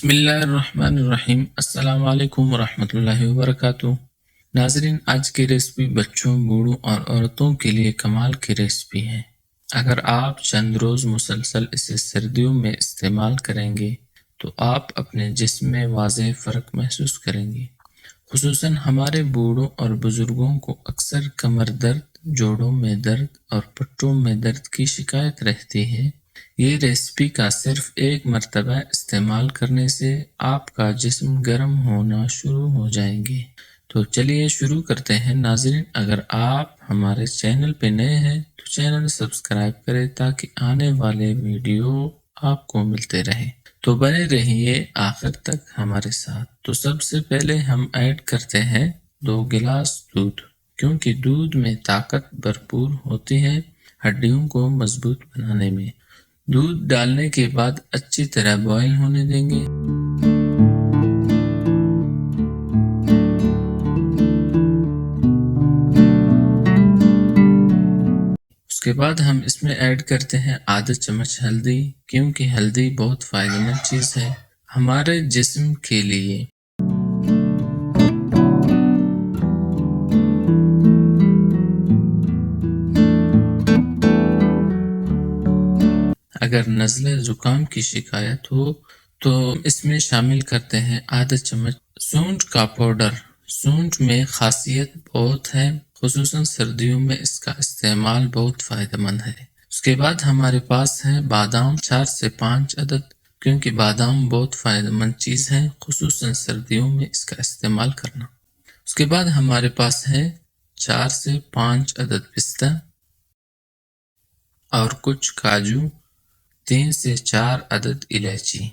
بسم اللہ الرحمن الرحیم۔ السلام علیکم ورحمۃ اللہ وبرکاتہ۔ ناظرین، آج کی ریسپی بچوں، بوڑھوں اور عورتوں کے لیے کمال کی ریسپی ہے۔ اگر آپ چند روز مسلسل اسے سردیوں میں استعمال کریں گے تو آپ اپنے جسم میں واضح فرق محسوس کریں گے۔ خصوصاً ہمارے بوڑھوں اور بزرگوں کو اکثر کمر درد، جوڑوں میں درد اور پٹوں میں درد کی شکایت رہتی ہے۔ یہ ریسپی کا صرف ایک مرتبہ استعمال کرنے سے آپ کا جسم گرم ہونا شروع ہو جائیں گے۔ تو چلیے شروع کرتے ہیں۔ ناظرین، اگر آپ ہمارے چینل پہ نئے ہیں تو چینل سبسکرائب کریں تاکہ آنے والے ویڈیو آپ کو ملتے رہیں۔ تو بنے رہیے آخر تک ہمارے ساتھ۔ تو سب سے پہلے ہم ایڈ کرتے ہیں 2 گلاس دودھ، کیونکہ دودھ میں طاقت بھرپور ہوتی ہے ہڈیوں کو مضبوط بنانے میں۔ دودھ ڈالنے کے بعد اچھی طرح بوائل ہونے دیں گے۔ اس کے بعد ہم اس میں ایڈ کرتے ہیں آدھا چمچ ہلدی، کیونکہ ہلدی بہت فائدہ مند چیز ہے ہمارے جسم کے لیے۔ اگر نزلہ زکام کی شکایت ہو تو اس میں شامل کرتے ہیں آدھا چمچ سونٹ کا پاؤڈر۔ سونٹ میں خاصیت بہت ہے، خصوصاً سردیوں میں اس کا استعمال بہت فائدہ مند ہے۔ اس کے بعد ہمارے پاس ہے بادام، 4 سے 5 عدد، کیونکہ بادام بہت فائدہ مند چیز ہے، خصوصاً سردیوں میں اس کا استعمال کرنا۔ اس کے بعد ہمارے پاس ہے 4 سے 5 عدد پستہ اور کچھ کاجو، 3 سے 4 عدد الائچی۔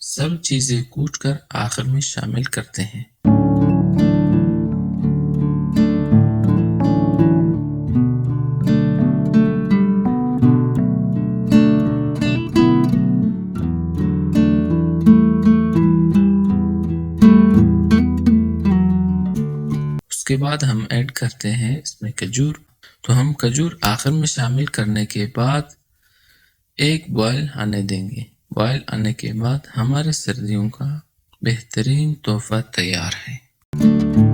سب چیزیں کوٹ کر آخر میں شامل کرتے ہیں۔ اس کے بعد ہم ایڈ کرتے ہیں اس میں کھجور۔ تو ہم کھجور آخر میں شامل کرنے کے بعد ایک بوائل آنے دیں گے۔ بوائل آنے کے بعد ہمارے سردیوں کا بہترین تحفہ تیار ہے۔